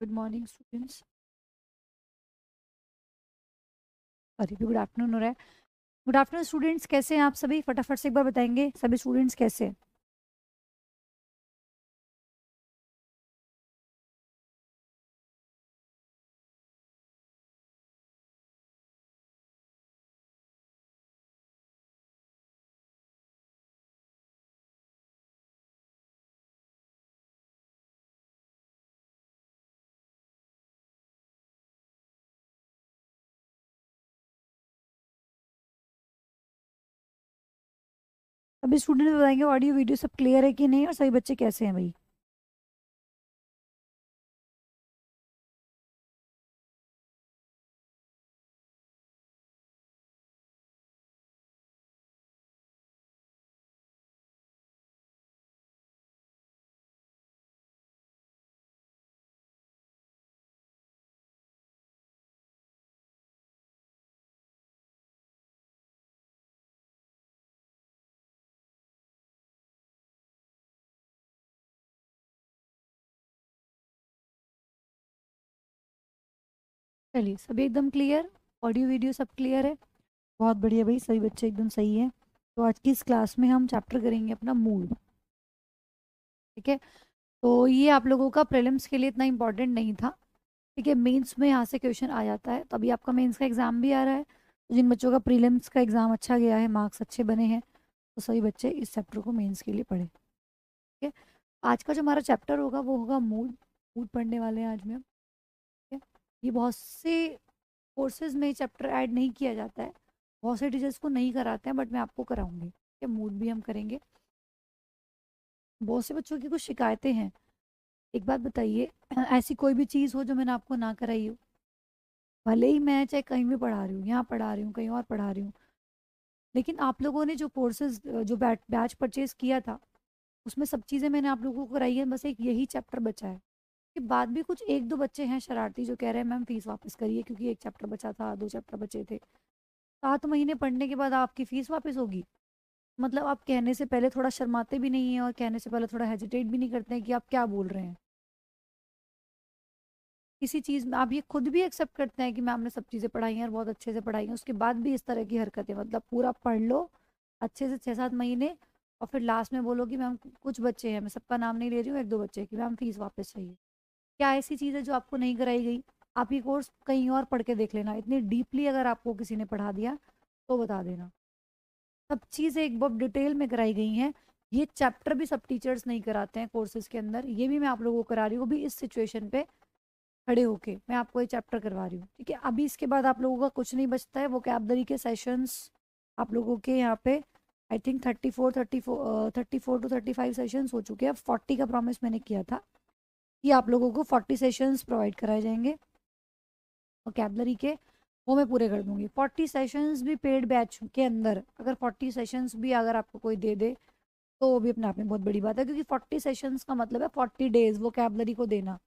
Good morning students. अरे भी good afternoon हो रहा है। गुड आफ्टरनून स्टूडेंट्स, कैसे हैं आप सभी? फटाफट से एक बार बताएंगे सभी स्टूडेंट्स कैसे हैं। सभी स्टूडेंट्स बताएंगे ऑडियो वीडियो सब क्लियर है कि नहीं, और सभी बच्चे कैसे हैं भाई। चलिए सभी एकदम क्लियर, ऑडियो वीडियो सब क्लियर है। बहुत बढ़िया भाई, सभी बच्चे एकदम सही है। तो आज की इस क्लास में हम चैप्टर करेंगे अपना मूड। ठीक है, तो ये आप लोगों का प्रीलिम्स के लिए इतना इंपॉर्टेंट नहीं था। ठीक है, मेंस में यहाँ से क्वेश्चन आ जाता है। तो अभी आपका मेंस का एग्जाम भी आ रहा है, तो जिन बच्चों का प्रीलिम्स का एग्जाम अच्छा गया है, मार्क्स अच्छे बने हैं, तो सभी बच्चे इस चैप्टर को मेंस के लिए पढ़े। ठीक है, आज का जो हमारा चैप्टर होगा वो होगा मूड। मूड पढ़ने वाले हैं आज में हम। ठीक है, ये बहुत से कोर्सेज में चैप्टर ऐड नहीं किया जाता है, बहुत से टीचर्स को नहीं कराते हैं, बट मैं आपको कराऊंगी। ठीक है, मूड भी हम करेंगे। बहुत से बच्चों की कुछ शिकायतें हैं। एक बात बताइए, ऐसी कोई भी चीज़ हो जो मैंने आपको ना कराई हो? भले ही मैं चाहे कहीं भी पढ़ा रही हूँ, यहाँ पढ़ा रही हूँ, कहीं और पढ़ा रही हूँ, लेकिन आप लोगों ने जो कोर्सेज जो बैच परचेज किया था, उसमें सब चीज़ें मैंने आप लोगों को कराई है। बस एक यही चैप्टर बचा है। के बाद भी कुछ एक दो बच्चे हैं शरारती जो कह रहे हैं मैम फीस वापस करिए, क्योंकि एक चैप्टर बचा था, दो चैप्टर बचे थे। 7 महीने पढ़ने के बाद आपकी फीस वापस होगी? मतलब आप कहने से पहले थोड़ा शर्माते भी नहीं है, और कहने से पहले थोड़ा हेजिटेट भी नहीं करते हैं कि आप क्या बोल रहे हैं। किसी चीज़ में आप ये खुद भी एक्सेप्ट करते हैं कि मैम ने सब चीज़ें पढ़ाई हैं और बहुत अच्छे से पढ़ाई हैं, उसके बाद भी इस तरह की हरकतें। मतलब पूरा पढ़ लो अच्छे से 6-7 महीने, और फिर लास्ट में बोलो कि मैम कुछ बच्चे हैं, मैं सबका नाम नहीं ले रही हूँ, एक दो बच्चे, कि मैम फीस वापस चाहिए। क्या ऐसी चीज़ है जो आपको नहीं कराई गई? आप ये कोर्स कहीं और पढ़ के देख लेना, इतनी डीपली अगर आपको किसी ने पढ़ा दिया तो बता देना। सब चीज़ें एक बहुत डिटेल में कराई गई हैं। ये चैप्टर भी सब टीचर्स नहीं कराते हैं कोर्सेज के अंदर, ये भी मैं आप लोगों को करा रही हूँ, भी इस सिचुएशन पे खड़े होके मैं आपको ये चैप्टर करवा रही हूँ। ठीक है, अभी इसके बाद आप लोगों का कुछ नहीं बचता है। वोकैबलरी के सेशंस आप लोगों के यहाँ पे आई थिंक 34 टू 35 सेशंस हो चुके हैं। 40 का प्रॉमिस मैंने किया था कि आप लोगों को 40 सेशंस प्रोवाइड कराए जाएंगे वोकैबलरी के, वो मैं पूरे कर दूंगी। 40 सेशंस भी पेड बैच के अंदर, अगर 40 सेशंस भी अगर आपको कोई दे दे तो वो भी अपने आप में बहुत बड़ी बात है, क्योंकि 40 सेशंस का मतलब है 40 डेज वोकैबलरी को देना।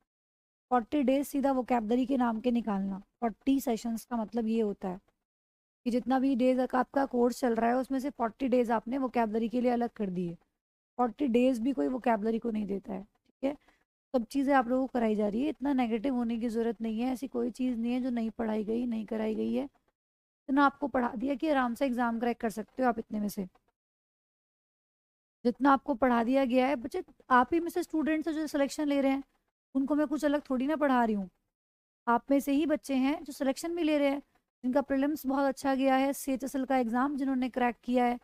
40 डेज सीधा वोकैबलरी के नाम के निकालना। 40 सेशंस का मतलब ये होता है कि जितना भी डेज आपका कोर्स चल रहा है उसमें से 40 डेज आपने वोकैबलरी के लिए अलग कर दिए। 40 डेज भी कोई वोकैबलरी को नहीं देता है। ठीक है, सब चीज़ें आप लोगों को कराई जा रही है, इतना नेगेटिव होने की ज़रूरत नहीं है। ऐसी कोई चीज़ नहीं है जो नहीं पढ़ाई गई, नहीं कराई गई है। इतना आपको पढ़ा दिया कि आराम से एग्जाम क्रैक कर सकते हो आप इतने में से। जितना आपको पढ़ा दिया गया है बच्चे, आप ही में से स्टूडेंट्स जो सिलेक्शन ले रहे हैं, उनको मैं कुछ अलग थोड़ी ना पढ़ा रही हूँ। आप में से ही बच्चे हैं जो सिलेक्शन भी ले रहे हैं, जिनका प्रीलिम्स बहुत अच्छा गया है, CHSL का एग्ज़ाम जिन्होंने क्रैक किया है,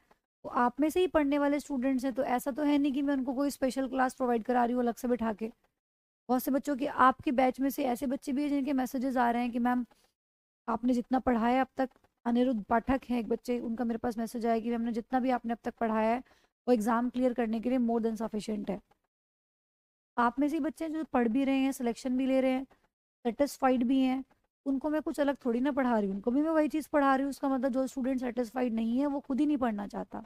तो आप में से ही पढ़ने वाले स्टूडेंट्स हैं। तो ऐसा तो है नहीं कि मैं उनको कोई स्पेशल क्लास प्रोवाइड करा रही हूँ अलग से बिठा के। बहुत से बच्चों के आपके बैच में से ऐसे बच्चे भी हैं जिनके मैसेजेस आ रहे हैं कि मैम आपने जितना पढ़ाया अब तक। अनिरुद्ध पाठक है एक बच्चे, उनका मेरे पास मैसेज आया कि मैम ने जितना भी आपने अब तक पढ़ाया है वो एग्ज़ाम क्लियर करने के लिए मोर देन सफिशिएंट है। आप में से ही बच्चे हैं जो पढ़ भी रहे हैं, सिलेक्शन भी ले रहे हैं, सेटिस्फाइड भी हैं। उनको मैं कुछ अलग थोड़ी ना पढ़ा रही हूँ, उनको भी मैं वही चीज़ पढ़ा रही हूँ। उसका मतलब जो स्टूडेंट सेटिस्फाइड नहीं है वो खुद ही नहीं पढ़ना चाहता,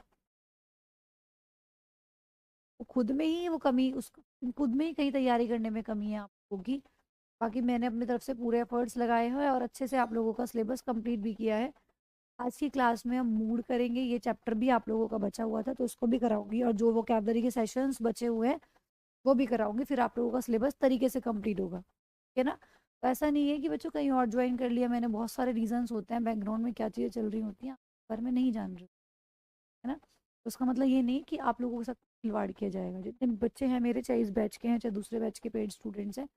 वो खुद में ही वो कमी, उस खुद में ही कहीं तैयारी करने में कमी है आपको की। बाकी मैंने अपनी तरफ से पूरे एफर्ट्स लगाए हैं और अच्छे से आप लोगों का सिलेबस कंप्लीट भी किया है। आज की क्लास में हम मूड करेंगे, ये चैप्टर भी आप लोगों का बचा हुआ था तो उसको भी कराऊंगी, और जो वोकैबलरी के सेशंस बचे हुए हैं वो भी कराऊंगी, फिर आप लोगों का सिलेबस तरीके से कंप्लीट होगा। है ना। तो ऐसा नहीं है कि बच्चों कहीं और ज्वाइन कर लिया मैंने, बहुत सारे रीजंस होते हैं बैकग्राउंड में क्या चीज़ें चल रही होती हैं, पर मैं नहीं जान रही, है ना। तो उसका मतलब ये नहीं कि आप लोगों के साथ खिलवाड़ किया जाएगा। जितने बच्चे हैं मेरे, चाहे इस बैच के हैं चाहे दूसरे बैच के पेड स्टूडेंट्स हैं,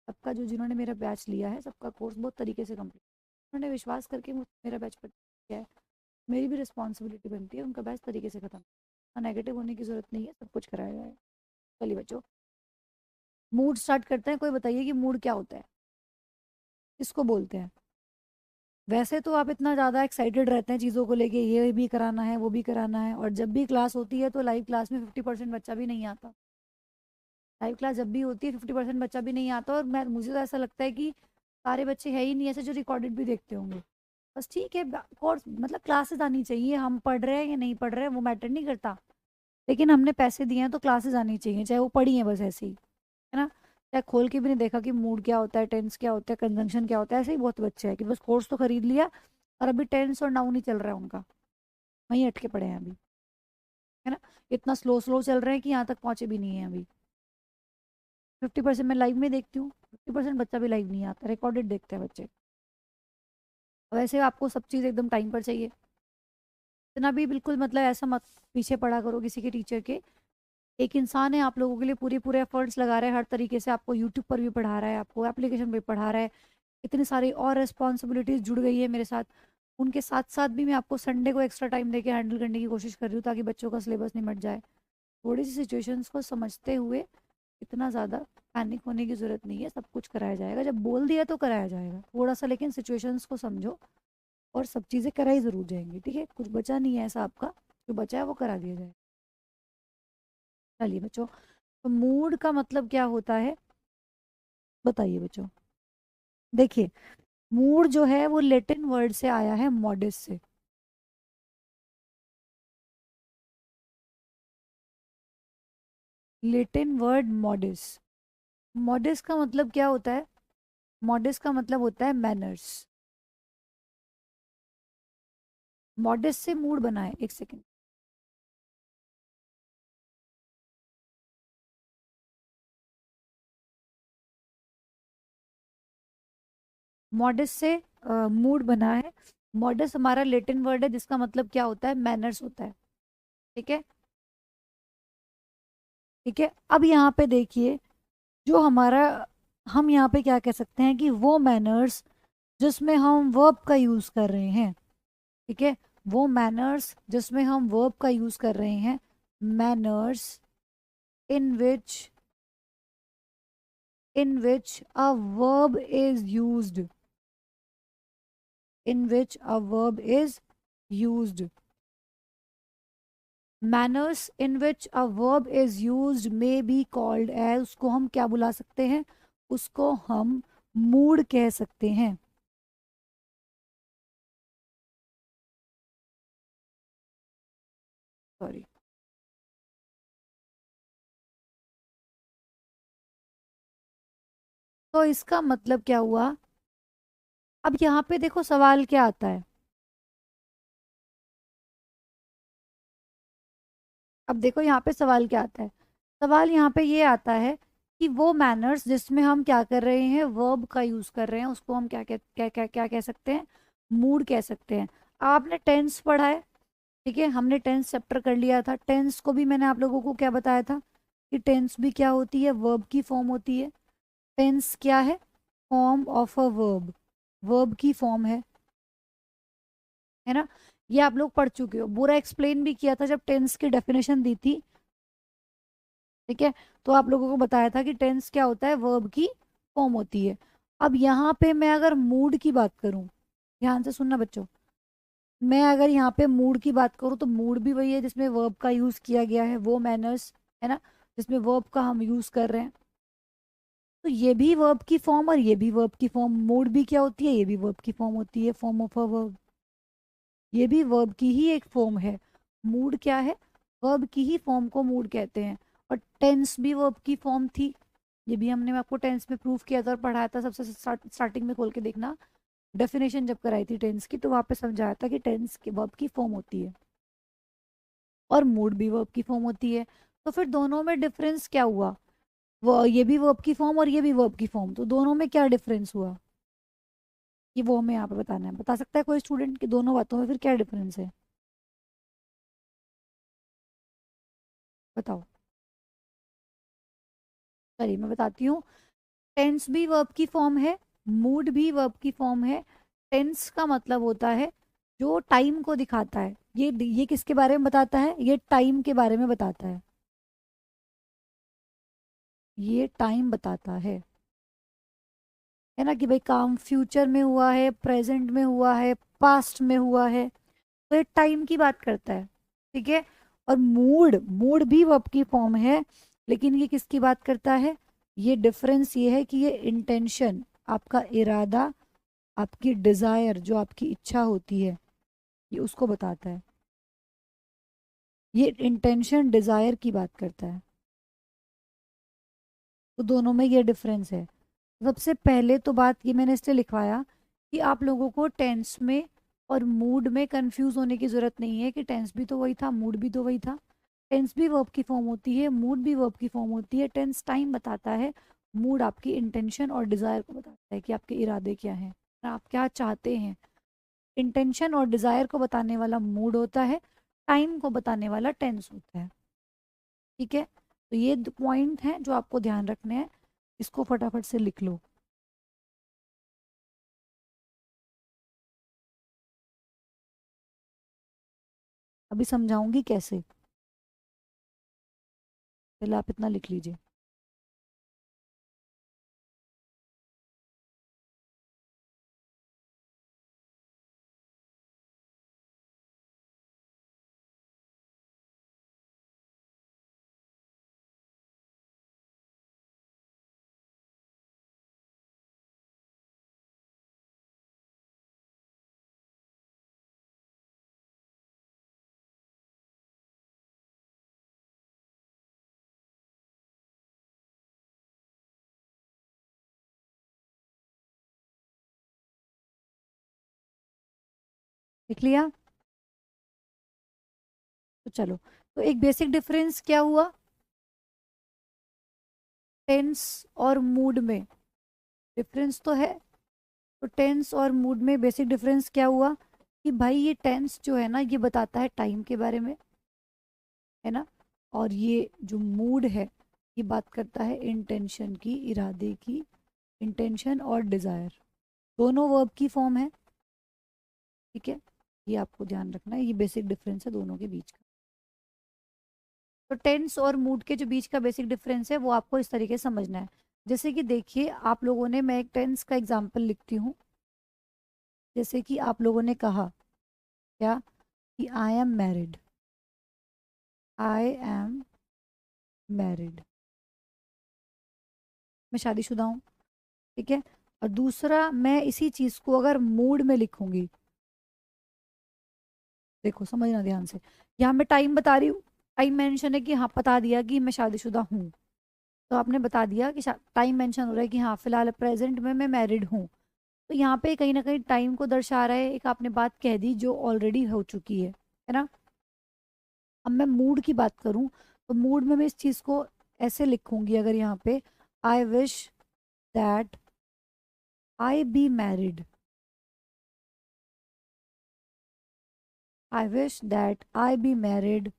सबका जो जिन्होंने मेरा बैच लिया है सबका कोर्स बहुत तरीके से कंप्लीट, उन्होंने विश्वास करके मेरा बैच पर किया है। मेरी भी रिस्पॉन्सिबिलिटी बनती है उनका बैच तरीके से खत्म, नेगेटिव होने की जरूरत नहीं है, सब कुछ कराया जाएगा। चलिए बच्चों, मूड स्टार्ट करते हैं। कोई बताइए कि मूड क्या होता है, किसको बोलते हैं। वैसे तो आप इतना ज़्यादा एक्साइटेड रहते हैं चीज़ों को लेके, ये भी कराना है वो भी कराना है, और जब भी क्लास होती है तो लाइव क्लास में 50% बच्चा भी नहीं आता। लाइव क्लास जब भी होती है 50% बच्चा भी नहीं आता, और मैं मुझे तो ऐसा लगता है कि सारे बच्चे है ही नहीं ऐसे जो रिकॉर्डेड भी देखते होंगे। बस ठीक है, कोर्स मतलब क्लासेस आनी चाहिए, हम पढ़ रहे हैं या नहीं पढ़ रहे हैं वो मैटर नहीं करता, लेकिन हमने पैसे दिए हैं तो क्लासेस आनी चाहिए, चाहे वो पढ़ी हैं बस ऐसे ही, है ना। चाहे खोल के भी नहीं देखा कि मूड क्या होता है, टेंस क्या होता है, कंजंक्शन क्या होता है, ऐसे ही बहुत बच्चे हैं कि बस कोर्स तो खरीद लिया और अभी टेंस और नाउन ही चल रहा है उनका, वहीं अटके पड़े हैं अभी, है ना। इतना स्लो स्लो चल रहे हैं कि यहाँ तक पहुंचे भी नहीं है अभी। 50% मैं लाइव में देखती हूँ, 50% बच्चा भी लाइव नहीं आता, रिकॉर्डेड देखते हैं बच्चे। वैसे आपको सब चीज़ एकदम टाइम पर चाहिए, इतना भी बिल्कुल मतलब ऐसा मत पीछे पड़ा करो किसी के टीचर के। एक इंसान है आप लोगों के लिए पूरे पूरे एफर्ट्स लगा रहा है हर तरीके से, आपको यूट्यूब पर भी पढ़ा रहा है, आपको एप्लीकेशन पे पढ़ा रहा है, इतनी सारी और रिस्पॉन्सिबिलिटीज जुड़ गई है मेरे साथ। उनके साथ साथ भी मैं आपको संडे को एक्स्ट्रा टाइम देके हैंडल करने की कोशिश कर रही हूँ ताकि बच्चों का सिलेबस निमट जाए। थोड़ी सी सिचुएशंस को समझते हुए, इतना ज़्यादा पैनिक होने की ज़रूरत नहीं है, सब कुछ कराया जाएगा, जब बोल दिया तो कराया जाएगा थोड़ा सा, लेकिन सिचुएशंस को समझो और सब चीज़ें कराई ज़रूर जाएंगी, ठीक है। कुछ बचा नहीं है ऐसा आपका, जो बचा है वो करा दिया जाए। चलिए बच्चों, तो मूड का मतलब क्या होता है बताइए बच्चों। देखिए, मूड जो है वो लेटिन वर्ड से आया है, मॉडिस से। लेटिन वर्ड मॉडिस, मॉडिस का मतलब क्या होता है, मॉडिस का मतलब होता है मैनर्स। मॉडिस से मूड बना है, एक सेकेंड। मॉडिस से मूड बना है। मॉडिस हमारा लेटिन वर्ड है जिसका मतलब क्या होता है, मैनर्स होता है, ठीक है। ठीक है, अब यहाँ पे देखिए, जो हमारा, हम यहाँ पे क्या कह सकते हैं कि वो मैनर्स जिसमें हम वर्ब का यूज कर रहे हैं, ठीक है, वो मैनर्स जिसमें हम वर्ब का यूज कर रहे हैं, manners in which, in which a verb is used, in which a verb is used, manners in which a verb is used may be called as, उसको हम क्या बुला सकते हैं, उसको हम मूड कह सकते हैं। सॉरी, तो इसका मतलब क्या हुआ, अब यहाँ पे देखो सवाल क्या आता है, अब देखो यहाँ पे सवाल क्या आता है, सवाल यहाँ पे ये आता है कि वो मैनर्स जिसमें हम क्या कर रहे हैं, वर्ब का यूज कर रहे हैं, उसको हम क्या कह सकते हैं, मूड कह सकते हैं। आपने टेंस पढ़ा है, ठीक है, हमने टेंस चैप्टर कर लिया था, टेंस को भी मैंने आप लोगों को क्या बताया था कि टेंस भी क्या होती है, वर्ब की फॉर्म होती है। टेंस क्या है, form of a verb, verb की फॉर्म है ना। ये आप लोग पढ़ चुके हो, पूरा एक्सप्लेन भी किया था जब टेंस की डेफिनेशन दी थी, ठीक है। तो आप लोगों को बताया था कि टेंस क्या होता है, वर्ब की फॉर्म होती है। अब यहाँ पे मैं अगर मूड की बात करूं, ध्यान से सुनना बच्चों, मैं अगर यहाँ पे मूड की बात करूँ तो मूड भी वही है जिसमें वर्ब का यूज किया गया है, वो मैनर्स, है ना, जिसमें वर्ब का हम यूज कर रहे हैं। तो ये भी वर्ब की फॉर्म और ये भी वर्ब की फॉर्म, मूड भी क्या होती है, ये भी वर्ब की फॉर्म होती है, फॉर्म ऑफ अ वर्ब, ये भी वर्ब की ही एक फॉर्म है। मूड क्या है, वर्ब की ही फॉर्म को मूड कहते हैं। और टेंस भी वर्ब की फॉर्म थी, ये भी हमने आपको टेंस में प्रूफ किया था और पढ़ाया था, सबसे स्टार्टिंग में खोल के देखना, डेफिनेशन जब कराई थी टेंस की तो वहां पे समझाया था कि टेंस के वर्ब की फॉर्म होती है और मूड भी वर्ब की फॉर्म होती है। तो फिर दोनों में डिफरेंस क्या हुआ, वो ये भी वर्ब की फॉर्म और ये भी वर्ब की फॉर्म, तो दोनों में क्या डिफरेंस हुआ, ये वो हमें यहाँ पे बताना है। बता सकता है कोई स्टूडेंट कि दोनों बातों में फिर क्या डिफरेंस है? बताओ। चलिए मैं बताती हूँ। टेंस भी वर्ब की फॉर्म है, मूड भी वर्ब की फॉर्म है। टेंस का मतलब होता है जो टाइम को दिखाता है। ये किसके बारे में बताता है? ये टाइम के बारे में बताता है। ये टाइम बताता है ना, कि भाई काम फ्यूचर में हुआ है, प्रेजेंट में हुआ है, पास्ट में हुआ है, तो ये टाइम की बात करता है। ठीक है। और मूड, मूड भी वर्ब की फॉर्म है, लेकिन ये किसकी बात करता है? ये डिफरेंस ये है कि ये इंटेंशन, आपका इरादा, आपकी डिजायर, जो आपकी इच्छा होती है, ये उसको बताता है। ये इंटेंशन डिजायर की बात करता है। तो दोनों में ये डिफरेंस है। सबसे पहले तो बात ये मैंने इसलिए लिखवाया कि आप लोगों को टेंस में और मूड में कंफ्यूज होने की जरूरत नहीं है कि टेंस भी तो वही था, मूड भी तो वही था। टेंस भी वर्ब की फॉर्म होती है, मूड भी वर्ब की फॉर्म होती है। टेंस टाइम बताता है, मूड आपकी इंटेंशन और डिजायर को बताता है कि आपके इरादे क्या हैं, आप क्या चाहते हैं। इंटेंशन और डिजायर को बताने वाला मूड होता है, टाइम को बताने वाला टेंस होता है। ठीक है। तो ये पॉइंट हैं जो आपको ध्यान रखने हैं, इसको फटाफट से लिख लो। अभी समझाऊंगी कैसे, पहले आप इतना लिख लीजिए। लिख लिया? तो चलो, तो एक बेसिक डिफरेंस क्या हुआ टेंस और मूड में? डिफरेंस तो है। तो टेंस और मूड में बेसिक डिफरेंस क्या हुआ कि भाई ये टेंस जो है ना, ये बताता है टाइम के बारे में, है ना। और ये जो मूड है, ये बात करता है इंटेंशन की, इरादे की। इंटेंशन और डिजायर दोनों वर्ब की फॉर्म है। ठीक है। ये आपको ध्यान रखना है, ये बेसिक डिफरेंस है दोनों के बीच का। तो टेंस और मूड के जो बीच का बेसिक डिफरेंस है वो आपको इस तरीके से समझना है। जैसे कि देखिए आप लोगों ने, मैं एक टेंस का एग्जांपल लिखती हूँ। जैसे कि आप लोगों ने कहा क्या, कि I am married. I am married, मैं शादीशुदा हूँ। ठीक है। और दूसरा, मैं इसी चीज को अगर मूड में लिखूंगी, देखो समझना ध्यान से, यहाँ मैं टाइम बता रही हूँ, टाइम मेंशन है कि हाँ, बता दिया कि मैं शादीशुदा हूँ। तो आपने बता दिया कि टाइम मेंशन हो रहा है कि हाँ फिलहाल प्रेजेंट में मैं मैरिड हूँ। तो यहाँ पे कहीं ना कहीं टाइम को दर्शा रहा है, एक आपने बात कह दी जो ऑलरेडी हो चुकी है ना। अब मैं मूड की बात करूं, तो मूड में मैं इस चीज को ऐसे लिखूंगी, अगर यहाँ पे I wish that I be married. I wish that I be married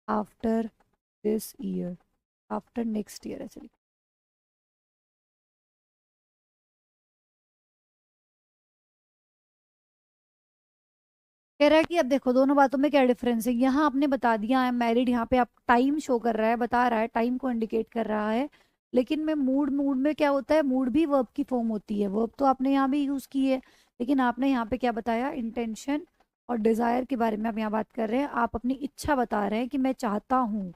after this year, after next year, ऐसे कह रहा है कि अब देखो दोनों बातों में क्या डिफरेंस है। यहाँ आपने बता दिया आई एम मैरिड, यहाँ पे आप टाइम शो कर रहा है, बता रहा है, टाइम को इंडिकेट कर रहा है। लेकिन मैं मूड, मूड में क्या होता है, मूड भी वर्ब की फॉर्म होती है। वर्ब तो आपने यहाँ भी यूज की है, लेकिन आपने यहाँ पे क्या बताया, इंटेंशन और डिजायर के बारे में आप यहाँ बात कर रहे हैं। आप अपनी इच्छा बता रहे हैं कि मैं चाहता हूँ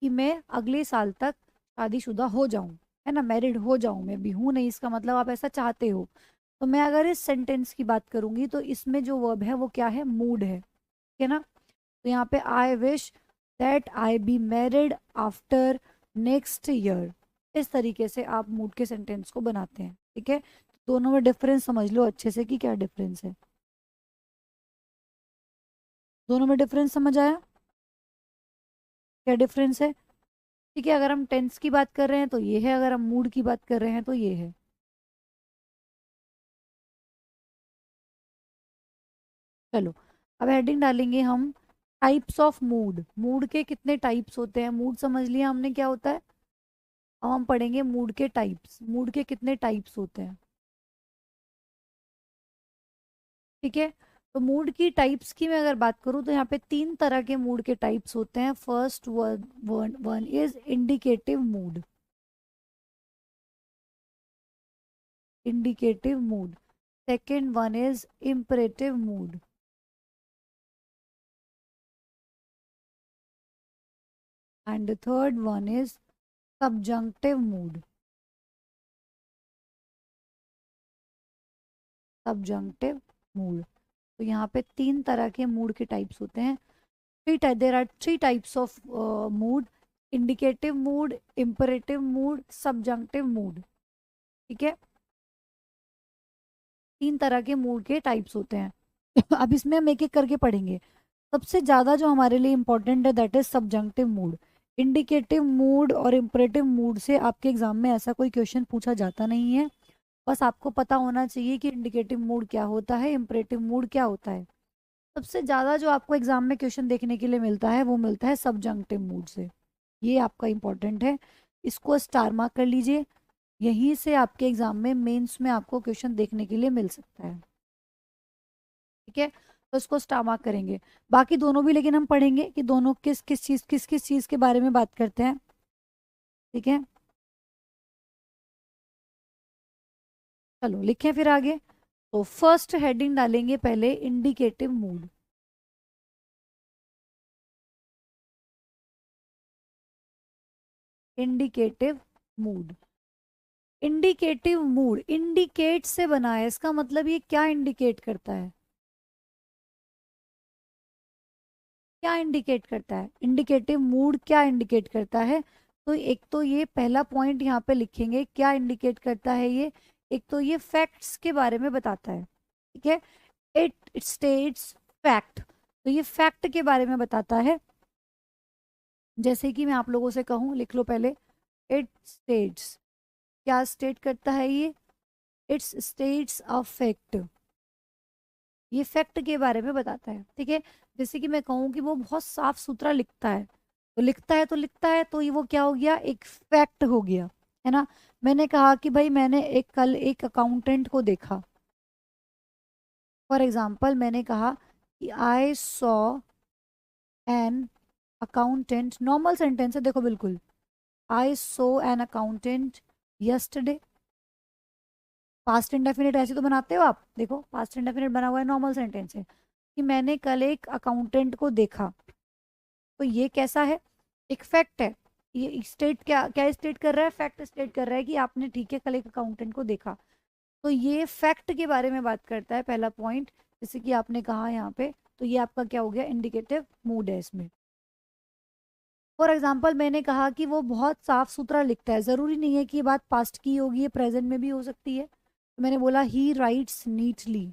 कि मैं अगले साल तक शादीशुदा हो जाऊं, है ना, मैरिड हो जाऊं। मैं भी हूं नहीं, इसका मतलब आप ऐसा चाहते हो। तो मैं अगर इस सेंटेंस की बात करूंगी तो इसमें जो वर्ब है वो क्या है, मूड है। ठीक है ना। तो यहाँ पे I wish that I be married after next year, इस तरीके से आप मूड के सेंटेंस को बनाते हैं। ठीक है। दोनों में डिफरेंस समझ लो अच्छे से कि क्या डिफरेंस है। दोनों में डिफरेंस समझ आया? क्या डिफरेंस है? ठीक है, अगर हम टेंस की बात कर रहे हैं तो ये है, अगर हम मूड की बात कर रहे हैं तो ये है। चलो, अब हेडिंग डालेंगे हम टाइप्स ऑफ मूड। मूड के कितने टाइप्स होते हैं? मूड समझ लिया हमने क्या होता है। अब हम पढ़ेंगे मूड के टाइप्स। मूड के कितने टाइप्स होते हैं? ठीक है, तो मूड की टाइप्स की मैं अगर बात करूं तो यहाँ पे तीन तरह के मूड के टाइप्स होते हैं। First one one one is indicative mood. Indicative mood. Second one is imperative mood. And third one is subjunctive mood. Subjunctive mood. तो यहाँ पे तीन तरह के मूड के टाइप्स होते हैं। There are three types of mood: indicative mood, imperative mood, subjunctive mood. ठीक है, तीन तरह के मूड के टाइप्स होते हैं। अब इसमें हम एक एक करके पढ़ेंगे। सबसे ज्यादा जो हमारे लिए इंपॉर्टेंट है that is subjunctive mood. Indicative mood और इम्परेटिव मूड से आपके एग्जाम में ऐसा कोई क्वेश्चन पूछा जाता नहीं है। बस आपको पता होना चाहिए कि इंडिकेटिव मूड क्या होता है, इम्परेटिव मूड क्या होता है। सबसे ज्यादा जो आपको एग्जाम में क्वेश्चन देखने के लिए मिलता है वो मिलता है सबजंक्टिव मूड से। ये आपका इंपॉर्टेंट है, इसको स्टार मार्क कर लीजिए। यहीं से आपके एग्जाम में मेंस में आपको क्वेश्चन देखने के लिए मिल सकता है। ठीक है, तो इसको स्टार मार्क करेंगे। बाकी दोनों भी लेकिन हम पढ़ेंगे कि दोनों किस किस चीज के बारे में बात करते हैं। ठीक है, चलो लिखें फिर आगे। तो फर्स्ट हेडिंग डालेंगे पहले indicative mood. Indicative mood. Indicative mood indicate से बना है, इसका मतलब ये क्या इंडिकेट करता है? क्या इंडिकेट करता है? इंडिकेटिव मूड क्या इंडिकेट करता है? तो एक तो ये पहला पॉइंट यहाँ पे लिखेंगे, क्या इंडिकेट करता है ये। एक तो ये फैक्ट्स के बारे में बताता है। ठीक है, इट स्टेट्स फैक्ट। तो ये फैक्ट के बारे में बताता है। जैसे कि मैं आप लोगों से कहूँ, लिख लो पहले। इट स्टेट्स, क्या स्टेट करता है ये? It's states a fact. ये फैक्ट के बारे में बताता है। ठीक है, जैसे कि मैं कहूँ कि वो बहुत साफ सुथरा लिखता है, तो लिखता है तो लिखता है, तो ये वो क्या हो गया? एक फैक्ट हो गया, है ना। मैंने कहा कि भाई मैंने कल एक अकाउंटेंट को देखा। फॉर एग्जाम्पल मैंने कहा कि I saw an accountant. Normal sentence है, देखो बिल्कुल। I saw an accountant yesterday. Past indefinite ऐसे तो बनाते हो आप, देखो पास्ट इंडेफिनिट बना हुआ है, नॉर्मल सेंटेंस है कि मैंने कल एक अकाउंटेंट को देखा। तो ये कैसा है? एक फैक्ट है। ये स्टेट क्या क्या स्टेट कर रहा है? फैक्ट स्टेट कर रहा है कि आपने ठीक है कल एक अकाउंटेंट को देखा। तो ये फैक्ट के बारे में बात करता है, पहला पॉइंट। जैसे कि आपने कहा यहाँ पे, तो ये आपका क्या हो गया? इंडिकेटिव मूड है इसमें। फॉर एग्जाम्पल मैंने कहा कि वो बहुत साफ सुथरा लिखता है। जरूरी नहीं है कि ये बात पास्ट की होगी, ये प्रेजेंट में भी हो सकती है। तो मैंने बोला ही राइट्स नीटली।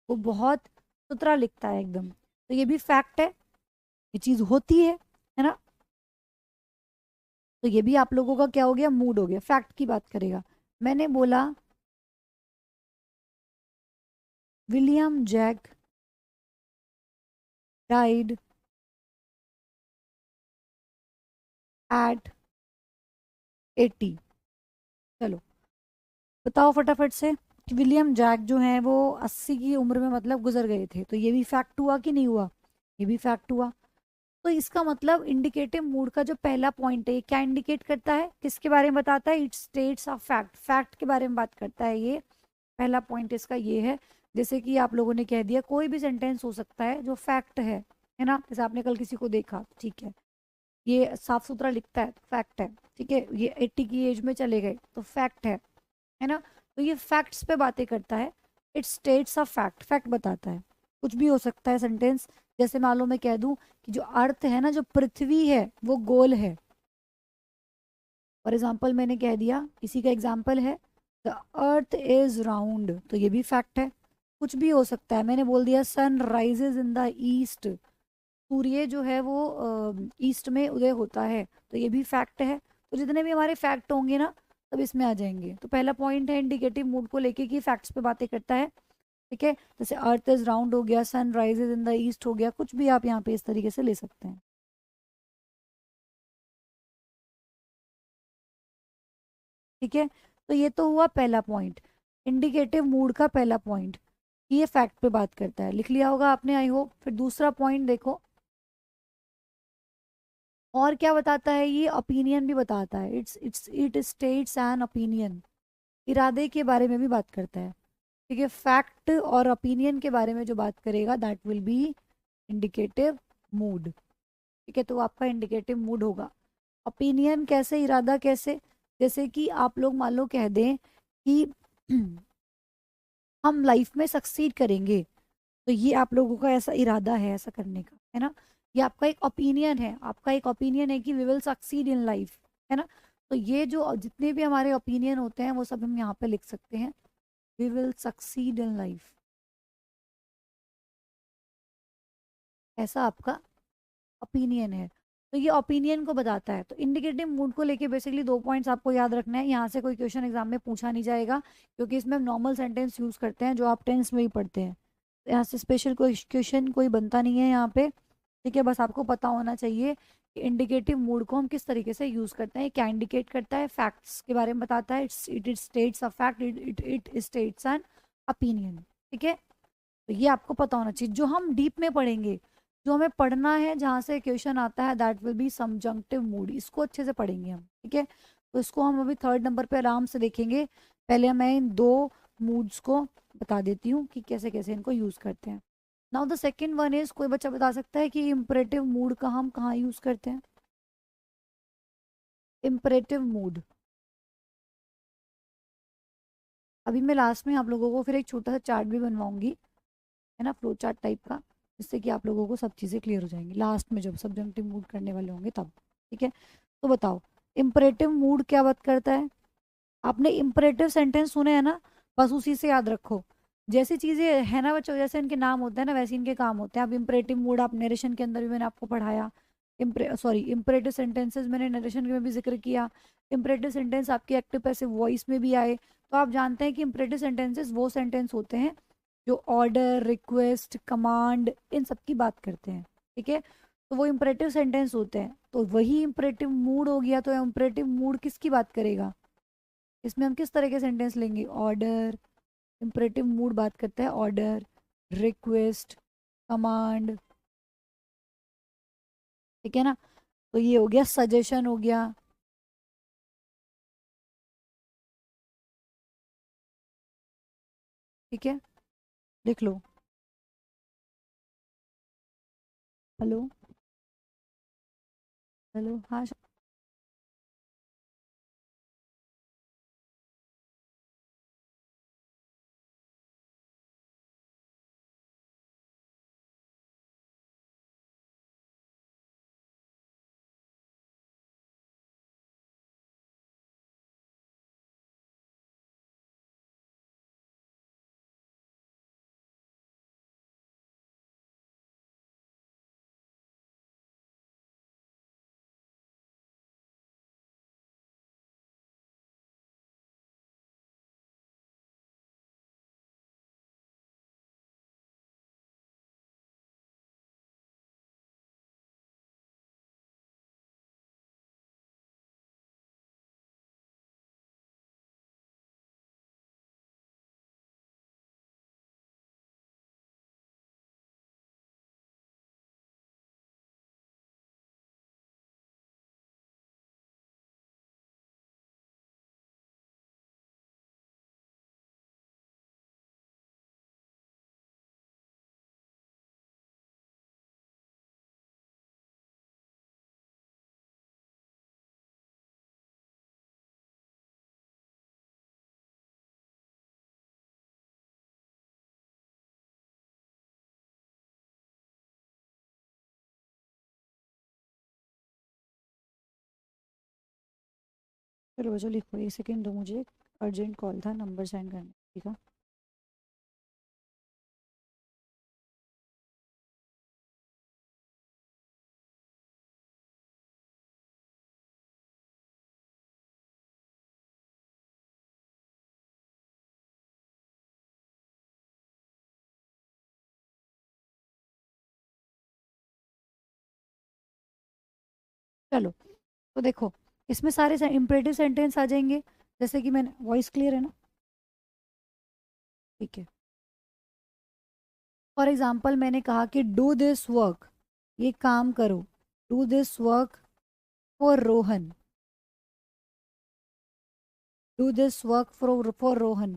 वो बहुत सुथरा लिखता है एकदम। तो ये भी फैक्ट है, ये चीज होती है ना। तो ये भी आप लोगों का क्या हो गया? मूड हो गया, फैक्ट की बात करेगा। मैंने बोला विलियम जैक डाइड एट 80। चलो बताओ फटाफट से कि विलियम जैक जो है वो 80 की उम्र में मतलब गुजर गए थे। तो ये भी फैक्ट हुआ कि नहीं हुआ? ये भी फैक्ट हुआ। तो इसका मतलब इंडिकेटिव मूड का जो पहला पॉइंट है, ये क्या इंडिकेट करता है? किसके बारे में बताता है? It states of fact. Fact के बारे में बात करता है ये। पहला पॉइंट इसका ये है। जैसे कि आप लोगों ने कह दिया, कोई भी सेंटेंस हो सकता है जो फैक्ट है ना। जैसे आपने कल किसी को देखा, ठीक है, ये साफ सुथरा लिखता है तो फैक्ट है। ठीक है, ये 80 की एज में चले गए तो फैक्ट है ना। तो ये फैक्ट्स पे बातें करता है। It states of fact, fact बताता है। कुछ भी हो सकता है सेंटेंस। जैसे मान लो मैं कह दूं कि जो अर्थ है ना, जो पृथ्वी है वो गोल है। फॉर एग्जाम्पल मैंने कह दिया, इसी का एग्जाम्पल है द अर्थ इज राउंड। तो ये भी फैक्ट है। कुछ भी हो सकता है। मैंने बोल दिया sun rises in the east. सूर्य जो है वो ईस्ट में उदय होता है, तो ये भी फैक्ट है। तो जितने भी हमारे फैक्ट होंगे ना सब इसमें आ जाएंगे। तो पहला पॉइंट है इंडिकेटिव मूड को लेके कि फैक्ट्स पे बातें करता है। ठीक है, जैसे अर्थ इज राउंड हो गया, sun rises in the east हो गया, कुछ भी आप यहाँ पे इस तरीके से ले सकते हैं। ठीक है, तो ये तो हुआ पहला पॉइंट, इंडिकेटिव मूड का पहला पॉइंट, ये फैक्ट पे बात करता है, लिख लिया होगा आपने आई होप। फिर दूसरा पॉइंट देखो, और क्या बताता है ये, ओपिनियन भी बताता है, इट स्टेट्स एन ओपिनियन, इरादे के बारे में भी बात करता है। ठीक है, फैक्ट और ओपिनियन के बारे में जो बात करेगा that will be indicative mood. ठीक है, तो वो आपका इंडिकेटिव मूड होगा। ओपिनियन कैसे, इरादा कैसे, जैसे कि आप लोग मान लो कह दें कि हम लाइफ में सक्सीड करेंगे, तो ये आप लोगों का ऐसा इरादा है ऐसा करने का, है ना। ये आपका एक ओपिनियन है, आपका एक ओपिनियन है कि we will succeed in life, है ना। तो ये जो जितने भी हमारे ओपिनियन होते हैं वो सब हम यहाँ पे लिख सकते हैं, we will succeed in life, ऐसा आपका ओपिनियन है। तो ये ओपिनियन को बताता है। तो इंडिकेटिव मूड को लेके बेसिकली दो पॉइंट्स आपको याद रखना है, यहाँ से कोई क्वेश्चन एग्जाम में पूछा नहीं जाएगा, क्योंकि इसमें हम नॉर्मल सेंटेंस यूज करते हैं जो आप टेंस में ही पढ़ते हैं। तो यहाँ से स्पेशल कोई क्वेश्चन कोई बनता नहीं है यहाँ पे। ठीक है, बस आपको पता होना चाहिए कि इंडिकेटिव मूड को हम किस तरीके से यूज करते हैं, क्या इंडिकेट करता है, फैक्ट्स के बारे में बताता है, it states a fact, it states an opinion. ठीक है, तो ये आपको पता होना चाहिए। जो हम डीप में पढ़ेंगे, जो हमें पढ़ना है, जहाँ से क्वेश्चन आता है दैट विल बी सबजंक्टिव मूड, इसको अच्छे से पढ़ेंगे हम। ठीक है, तो इसको हम अभी थर्ड नंबर पे आराम से देखेंगे। पहले मैं इन दो मूड्स को बता देती हूँ कि कैसे कैसे इनको यूज करते हैं। Now the second one is, कोई बच्चा बता सकता है कि इम्परेटिव मूड का हम कहाँ यूज करते हैं, इम्परेटिव मूड। अभी मैं लास्ट में आप लोगों को फिर एक छोटा सा चार्ट भी बनवाऊंगी, है ना, फ्लो चार्ट टाइप का, जिससे कि आप लोगों को सब चीज़ें क्लियर हो जाएंगी लास्ट में जब सब्जेक्टिव मूड करने वाले होंगे तब। ठीक है, तो बताओ इम्परेटिव मूड क्या बात करता है। आपने इम्परेटिव सेंटेंस सुने हैं ना, बस उसी से याद रखो। जैसी चीज़ें है ना बच्चों, जैसे इनके नाम होते हैं ना वैसे इनके काम होते हैं। अब इम्परेटिव मूड आप नरेशन के अंदर भी मैंने आपको पढ़ाया, इम्परेटिव सेंटेंसेस मैंने नरेशन में भी जिक्र किया, इम्परेटिव सेंटेंस आपकी एक्टिव पैसिव वॉइस में भी आए। तो आप जानते हैं कि इम्परेटिव सेंटेंसेस वो सेंटेंस होते हैं जो ऑर्डर, रिक्वेस्ट, कमांड, इन सब की बात करते हैं। ठीक है, तो वो इम्परेटिव सेंटेंस होते हैं, तो वही इम्परेटिव मूड हो गया। तो इम्परेटिव मूड किसकी बात करेगा, इसमें हम किस तरह के सेंटेंस लेंगे, ऑर्डर, इम्परेटिव मूड बात करता है ऑर्डर, रिक्वेस्ट, कमांड। ठीक है ना, तो ये हो गया, सजेशन हो गया। ठीक है, लिख लो। हेलो, हेलो, हाँ। चलो बच्चों लिखो, एक सेकेंड दो मुझे, अर्जेंट कॉल था, नंबर सेंड करना। ठीक है। चलो, तो देखो इसमें सारे इम्परेटिव सेंटेंस आ जाएंगे। जैसे कि मैंने, वॉइस क्लियर है ना? ठीक है। फॉर एग्जाम्पल मैंने कहा कि डू दिस वर्क, ये काम करो। Do this work for Rohan. Do this work for Rohan.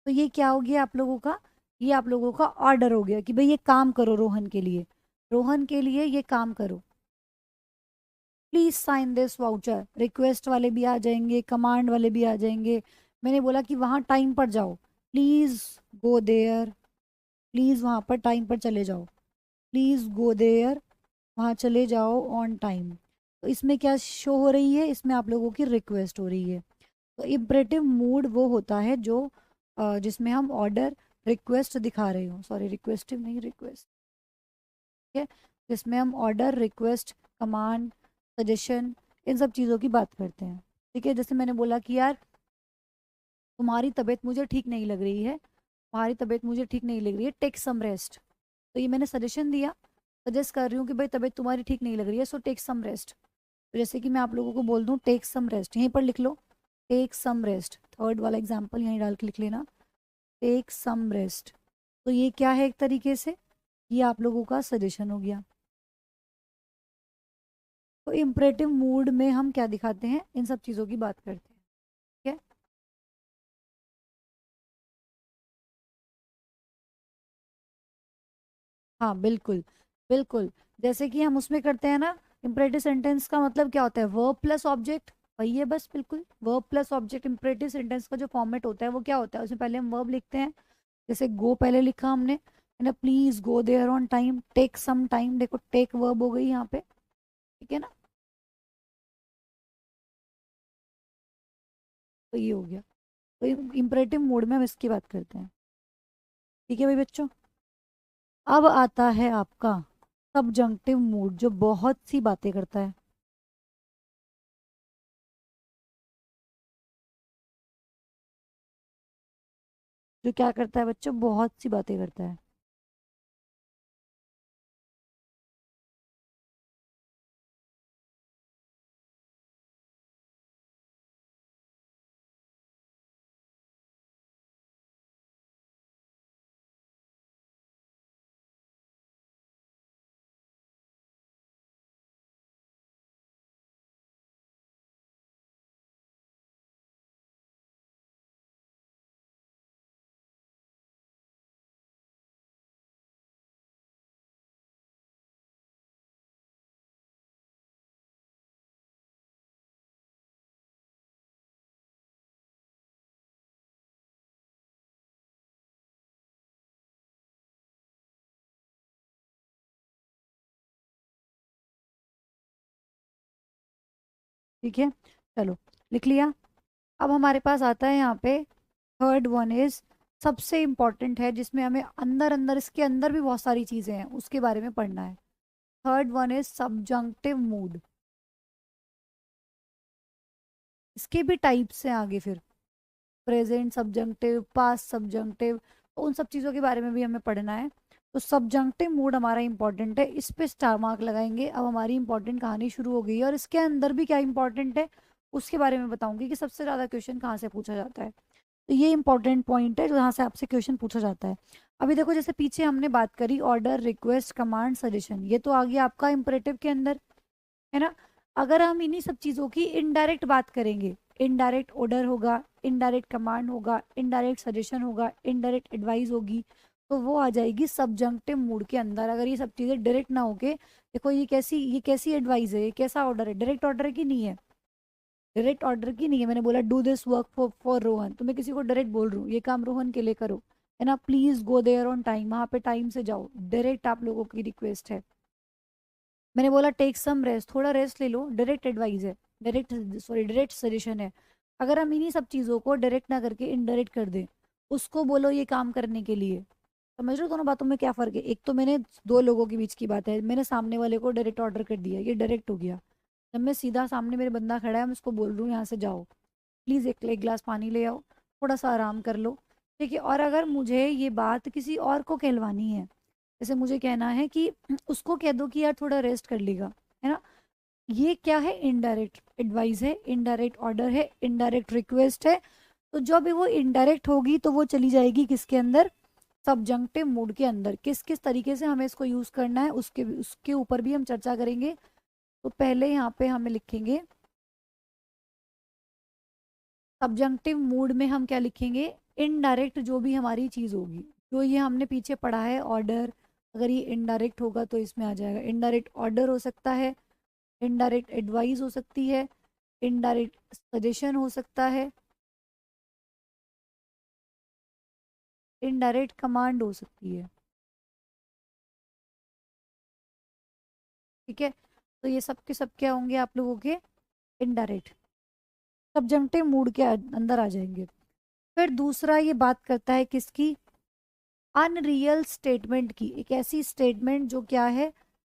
तो ये क्या हो गया आप लोगों का? ये आप लोगों का ऑर्डर हो गया कि भाई ये काम करो रोहन के लिए। रोहन के लिए ये काम करो। Please sign this voucher, request वाले भी आ जाएंगे, कमांड वाले भी आ जाएंगे। मैंने बोला कि वहाँ टाइम पर जाओ, प्लीज गो देयर। प्लीज वहाँ पर टाइम पर चले जाओ। प्लीज गो देयर, वहाँ चले जाओ ऑन टाइम। तो इसमें क्या शो हो रही है? इसमें आप लोगों की रिक्वेस्ट हो रही है। तो इम्परेटिव मूड वो होता है जो जिसमें हम ऑर्डर रिक्वेस्ट दिखा रहे हो, सॉरी रिक्वेस्टिव नहीं, रिक्वेस्ट। ठीक है, जिसमें हम ऑर्डर रिक्वेस्ट कमांड सजेशन इन सब चीज़ों की बात करते हैं। ठीक है, जैसे मैंने बोला कि यार तुम्हारी तबीयत मुझे ठीक नहीं लग रही है, तुम्हारी तबीयत मुझे ठीक नहीं लग रही है, टेक सम रेस्ट। तो ये मैंने सजेशन दिया, सजेस्ट कर रही हूँ कि भाई तबीयत तुम्हारी ठीक नहीं लग रही है, सो टेक सम रेस्ट। तो जैसे कि मैं आप लोगों को बोल दूँ टेक सम रेस्ट, यहीं पर लिख लो, टेक सम रेस्ट। थर्ड वाला एग्जाम्पल यहीं डाल के लिख लेना, टेक सम रेस्ट। तो ये क्या है? एक तरीके से ये आप लोगों का सजेशन हो गया। तो इम्परेटिव मूड में हम क्या दिखाते हैं? इन सब चीज़ों की बात करते हैं। ठीक है। हाँ बिल्कुल, बिल्कुल। जैसे कि हम उसमें करते हैं ना, इम्परेटिव सेंटेंस का मतलब क्या होता है? Verb plus object. वही है बस, बिल्कुल verb plus object. Imperative sentence का जो फॉर्मेट होता है वो क्या होता है? उसमें पहले हम वर्ब लिखते हैं। जैसे गो पहले लिखा हमने, है ना, please go there on time, take some time, देखो टेक वर्ब हो गई यहाँ पे। ठीक है ना? तो ये हो गया। तो इम्परेटिव मोड में हम इसकी बात करते हैं। ठीक है भाई बच्चों। अब आता है आपका सबजंक्टिव मूड, जो बहुत सी बातें करता है। जो क्या करता है बच्चों? बहुत सी बातें करता है। ठीक है, चलो लिख लिया। अब हमारे पास आता है यहाँ पे थर्ड वन इज, सबसे इंपॉर्टेंट है, जिसमें हमें अंदर अंदर इसके अंदर भी बहुत सारी चीजें हैं उसके बारे में पढ़ना है। Third one is subjunctive mood. इसके भी टाइप्स हैं आगे फिर, प्रेजेंट सब्जंक्टिव, पास्ट सब्जंक्टिव, तो उन सब चीज़ों के बारे में भी हमें पढ़ना है। तो सब्जंक्टिव मूड हमारा इंपॉर्टेंट है, इस पे स्टार मार्क लगाएंगे। अब हमारी इंपॉर्टेंट कहानी शुरू हो गई है, और इसके अंदर भी क्या इंपॉर्टेंट है उसके बारे में बताऊंगी कि सबसे ज़्यादा क्वेश्चन कहाँ से पूछा जाता है। तो ये इंपॉर्टेंट पॉइंट है जहाँ से आपसे क्वेश्चन पूछा जाता है। अभी देखो, जैसे पीछे हमने बात करी ऑर्डर रिक्वेस्ट कमांड सजेशन, ये तो आ गया आपका इंपरेटिव के अंदर, है ना? अगर हम इन्हीं सब चीज़ों की इनडायरेक्ट बात करेंगे, इनडायरेक्ट ऑर्डर होगा, इनडायरेक्ट कमांड होगा, इनडायरेक्ट सजेशन होगा, इनडायरेक्ट एडवाइस होगी, तो वो आ जाएगी सबजंक्टिव मूड के अंदर। अगर ये सब चीज़ें डायरेक्ट ना होके, देखो ये कैसी एडवाइस है, ये कैसा ऑर्डर है? डायरेक्ट ऑर्डर की नहीं है, डायरेक्ट ऑर्डर की नहीं है। मैंने बोला do this work for Rohan, तो मैं किसी को डायरेक्ट बोल रही हूँ ये काम रोहन के लिए करो, है ना, please go there on time, वहां पे टाइम से जाओ, डायरेक्ट आप लोगों की रिक्वेस्ट है। मैंने बोला टेक सम रेस्ट, थोड़ा रेस्ट ले लो, डायरेक्ट एडवाइस है, डायरेक्ट, सॉरी डायरेक्ट सजेशन है। अगर हम इन्हीं सब चीज़ों को डायरेक्ट ना करके इनडायरेक्ट कर दें, उसको बोलो ये काम करने के लिए, समझ रहे हो दोनों बातों में क्या फ़र्क है? एक तो मैंने दो लोगों के बीच की बात है, मैंने सामने वाले को डायरेक्ट ऑर्डर कर दिया, ये डायरेक्ट हो गया। जब मैं सीधा सामने मेरे बंदा खड़ा है, मैं उसको बोल रही हूँ यहाँ से जाओ, प्लीज़ एक गिलास पानी ले आओ, थोड़ा सा आराम कर लो। ठीक है, और अगर मुझे ये बात किसी और को कहलवानी है, जैसे मुझे कहना है कि उसको कह दो कि यार थोड़ा रेस्ट कर लेगा, है ना, ये क्या है, इनडायरेक्ट एडवाइस है, इनडायरेक्ट ऑर्डर है, इनडायरेक्ट रिक्वेस्ट है। तो जब भी वो इनडायरेक्ट होगी तो वो चली जाएगी किसके अंदर, सबजंक्टिव मूड के अंदर। किस किस तरीके से हमें इसको यूज करना है उसके उसके ऊपर भी हम चर्चा करेंगे। तो पहले यहाँ पे हमें लिखेंगे सबजंक्टिव मूड में हम क्या लिखेंगे, इनडायरेक्ट जो भी हमारी चीज होगी, जो ये हमने पीछे पढ़ा है ऑर्डर, अगर ये इनडायरेक्ट होगा तो इसमें आ जाएगा इनडायरेक्ट ऑर्डर हो सकता है, इनडायरेक्ट एडवाइस हो सकती है, इनडायरेक्ट सजेशन हो सकता है, इनडायरेक्ट कमांड हो सकती है। ठीक है, तो ये सब के सब क्या होंगे आप लोगों के, इनडायरेक्ट सबजंक्टिव मूड के अंदर आ जाएंगे। फिर दूसरा ये बात करता है किसकी, अनरियल स्टेटमेंट की। एक ऐसी स्टेटमेंट जो क्या है,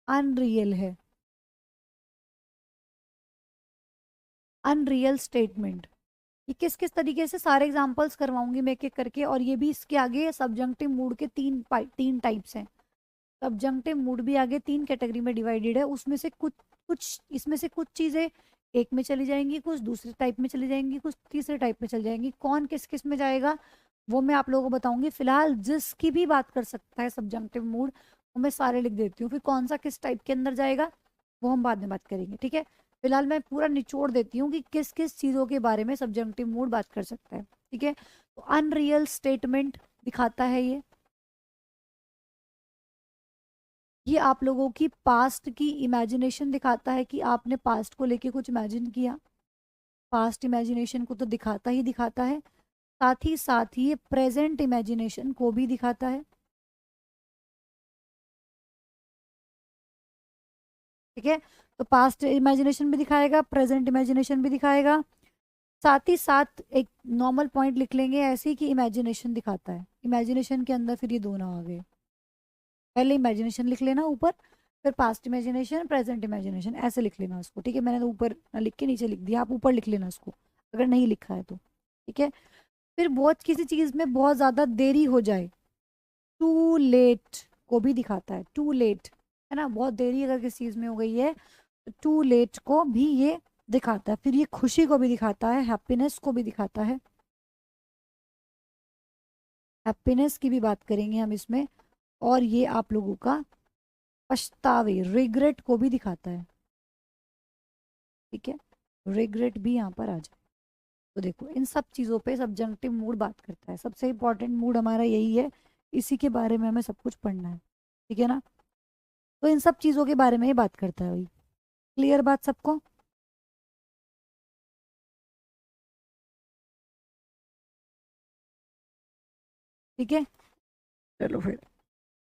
अनरियल है, अनरियल स्टेटमेंट। ये किस किस तरीके से, सारे एग्जांपल्स करवाऊंगी मैं एक एक करके, और ये भी इसके आगे सबजंक्टिव मूड के तीन टाइप्स हैं। सबजंक्टिव मूड भी आगे तीन कैटेगरी में डिवाइडेड है, उसमें से कुछ कुछ इसमें से कुछ चीजें एक में चली जाएंगी, कुछ दूसरे टाइप में चली जाएंगी, कुछ तीसरे टाइप में चली जाएंगी। कौन किस किस में जाएगा वो मैं आप लोगों को बताऊंगी। फिलहाल जिसकी भी बात कर सकता है सब्जेक्टिव मूड, वो मैं सारे लिख देती हूँ, फिर कौन सा किस टाइप के अंदर जाएगा वो हम बाद में बात करेंगे। ठीक है, फिलहाल मैं पूरा निचोड़ देती हूँ कि किस किस चीज़ों के बारे में सब्जेक्टिव मूड बात कर सकता है। ठीक है, तो अनरियल स्टेटमेंट दिखाता है ये आप लोगों की पास्ट की इमेजिनेशन दिखाता है कि आपने पास्ट को लेके कुछ इमेजिन किया, पास्ट इमेजिनेशन को तो दिखाता ही दिखाता है, साथ ही ये प्रेजेंट इमेजिनेशन को भी दिखाता है। ठीक है, तो पास्ट इमेजिनेशन भी दिखाएगा, प्रेजेंट इमेजिनेशन भी दिखाएगा, साथ ही साथ एक नॉर्मल पॉइंट लिख लेंगे ऐसे ही कि इमेजिनेशन दिखाता है। इमेजिनेशन के अंदर फिर ये दोनों आ गए, पहले इमेजिनेशन लिख लेना ऊपर, फिर पास्ट इमेजिनेशन प्रेजेंट इमेजिनेशन ऐसे लिख लेना उसको। ठीक है, मैंने तो ऊपर ना लिख के नीचे लिख दिया, आप ऊपर लिख लेना उसको अगर नहीं लिखा है तो। ठीक है, फिर बहुत किसी चीज में बहुत ज्यादा देरी हो जाए, टू लेट को भी दिखाता है, टू लेट है ना, बहुत देरी अगर किसी चीज में हो गई है तो टू लेट को भी ये दिखाता है। फिर ये खुशी को भी दिखाता है, हैप्पीनेस को भी दिखाता है, हैप्पीनेस की भी बात करेंगे हम इसमें। और ये आप लोगों का पछतावे, रिग्रेट को भी दिखाता है। ठीक है, रिग्रेट भी यहाँ पर आ जाए। तो देखो इन सब चीज़ों पे सब्जेक्टिव मूड बात करता है, सबसे इंपॉर्टेंट मूड हमारा यही है, इसी के बारे में हमें सब कुछ पढ़ना है। ठीक है ना, तो इन सब चीज़ों के बारे में ही बात करता है भाई। क्लियर बात सबको। ठीक है, चलो फिर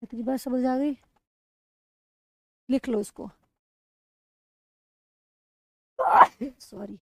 इतनी बात समझ आ गई, लिख लो इसको। सॉरी।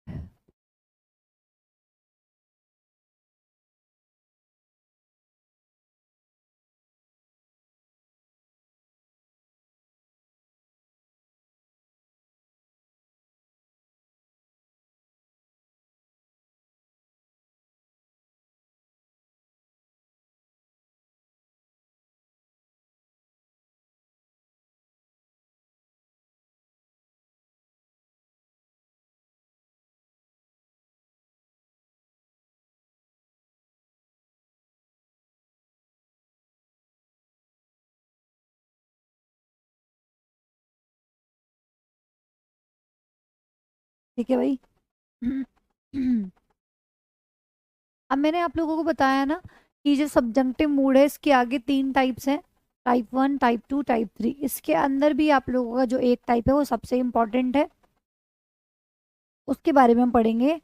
ठीक है भाई। अब मैंने आप लोगों को बताया ना कि जो सब्जेक्टिव मूड है इसके आगे तीन टाइप्स हैं, type one, type two, type three. इसके अंदर भी आप लोगों का जो एक टाइप है वो सबसे इम्पोर्टेंट है, उसके बारे में हम पढ़ेंगे।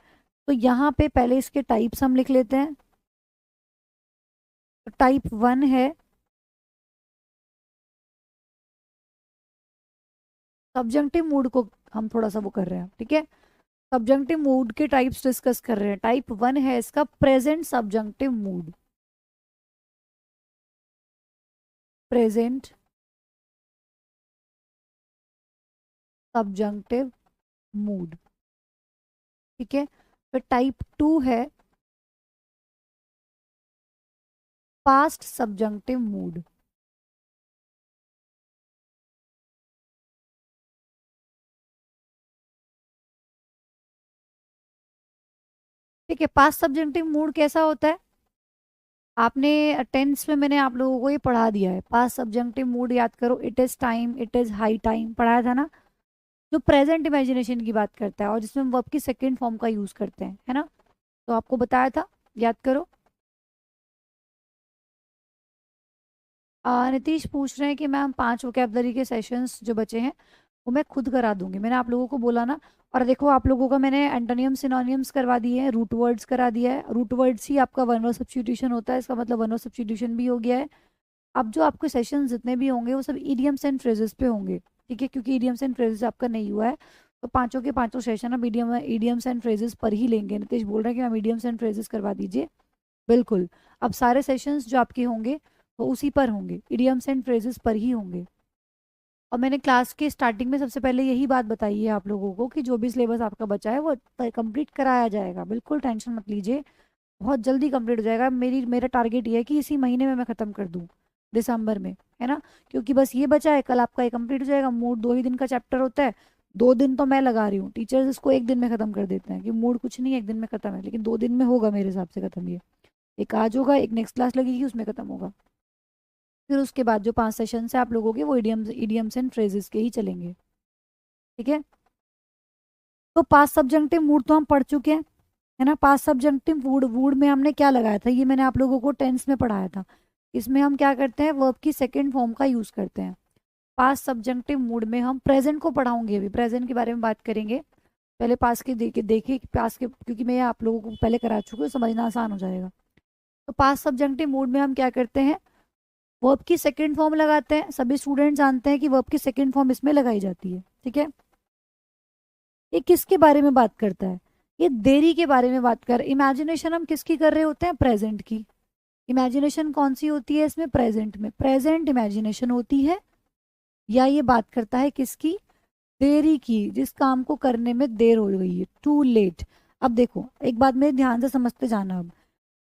तो यहाँ पे पहले इसके टाइप्स हम लिख लेते हैं। तो टाइप वन है, सब्जेक्टिव मूड को हम थोड़ा सा वो कर रहे हैं। ठीक है, सब्जेक्टिव मूड के टाइप्स डिस्कस कर रहे हैं। टाइप वन है इसका present subjective mood, present subjective mood. ठीक है, फिर टाइप टू है पास्ट सब्जेक्टिव मूड। ठीक है। पास्ट सब्जेक्टिव मूड कैसा होता है, आपने टेंस में मैंने आप लोगों को ये पढ़ा दिया है। पास्ट सब्जेक्टिव मूड याद करो, it is time, it is high time, पढ़ाया था ना। जो प्रेजेंट इमेजिनेशन की बात करता है और जिसमें हम वर्ब की सेकेंड फॉर्म का यूज करते हैं, है ना, तो आपको बताया था, याद करो। नीतीश पूछ रहे हैं कि मैम 5 वोकैबलरी के सेशंस जो बचे हैं वो मैं खुद करा दूंगी, मैंने आप लोगों को बोला ना। और देखो आप लोगों का मैंने एंटोनियम सिनोनियम्स करवा दिए हैं, रूट वर्ड्स करा दिया है। रूट वर्ड्स ही आपका वन वर्ड सब्स्टिट्यूशन होता है, इसका मतलब वन वर्ड सब्स्टिट्यूशन भी हो गया है। अब जो आपके सेशन जितने भी होंगे वो सब ईडियम्स एंड फ्रेजेस पे होंगे, ठीक है, क्योंकि ईडियम्स एंड फ्रेजेस आपका नहीं हुआ है। तो पांचों के पांचों सेशन अब ईडियम्स एंड फ्रेजेस पर ही लेंगे। नितेश बोल रहे हैं कि मैम ईडियम्स एंड फ्रेजेस करवा दीजिए, बिल्कुल। अब सारे सेशंस जो आपके होंगे वो उसी पर होंगे, इडियम्स एंड फ्रेजेस पर ही होंगे। और मैंने क्लास के स्टार्टिंग में सबसे पहले यही बात बताई है आप लोगों को कि जो भी सिलेबस आपका बचा है वो कंप्लीट कराया जाएगा, बिल्कुल टेंशन मत लीजिए, बहुत जल्दी कंप्लीट हो जाएगा। मेरा टारगेट ये है कि इसी महीने में मैं ख़त्म कर दूँ, दिसंबर में, है ना। क्योंकि बस ये बचा है, कल आपका ये कंप्लीट हो जाएगा। मूड 2 ही दिन का चैप्टर होता है, 2 दिन तो मैं लगा रही हूँ, टीचर्स इसको 1 दिन में ख़त्म कर देते हैं कि मूड कुछ नहीं है 1 दिन में ख़त्म है, लेकिन 2 दिन में होगा मेरे हिसाब से ख़त्म। ये एक आज होगा, एक नेक्स्ट क्लास लगेगी उसमें ख़त्म होगा। फिर उसके बाद जो 5 सेशन है आप लोगों के वो इडियम्स एंड फ्रेजेस के ही चलेंगे, ठीक है। तो पास्ट सब्जेक्टिव मूड तो हम पढ़ चुके हैं, है ना। पास्ट सब्जेक्टिव वुड वुड में हमने क्या लगाया था, ये मैंने आप लोगों को टेंस में पढ़ाया था। इसमें हम क्या करते हैं, वर्ब की सेकेंड फॉर्म का यूज करते हैं। पास्ट सब्जेक्टिव मूड में हम प्रेजेंट को पढ़ाऊंगे, अभी प्रेजेंट के बारे में बात करेंगे। पहले पास्ट के देखिए पास्ट के, क्योंकि मैं आप लोगों को पहले करा चुकी हूँ, समझना आसान हो जाएगा। तो पास्ट सब्जेक्टिव मूड में हम क्या करते हैं, वर्ब की सेकेंड फॉर्म लगाते हैं। सभी स्टूडेंट जानते हैं कि वर्ब की सेकेंड फॉर्म इसमें लगाई जाती है, ठीक है। ये किसके बारे में बात करता है, ये देरी के बारे में बात कर। इमेजिनेशन हम किसकी कर रहे होते हैं, प्रेजेंट की। इमेजिनेशन कौन सी होती है इसमें, प्रेजेंट में प्रेजेंट इमेजिनेशन होती है। या ये बात करता है किसकी, देरी की, जिस काम को करने में देर हो गई है, टू लेट। अब देखो एक बात मेरे ध्यान से समझते जाना। अब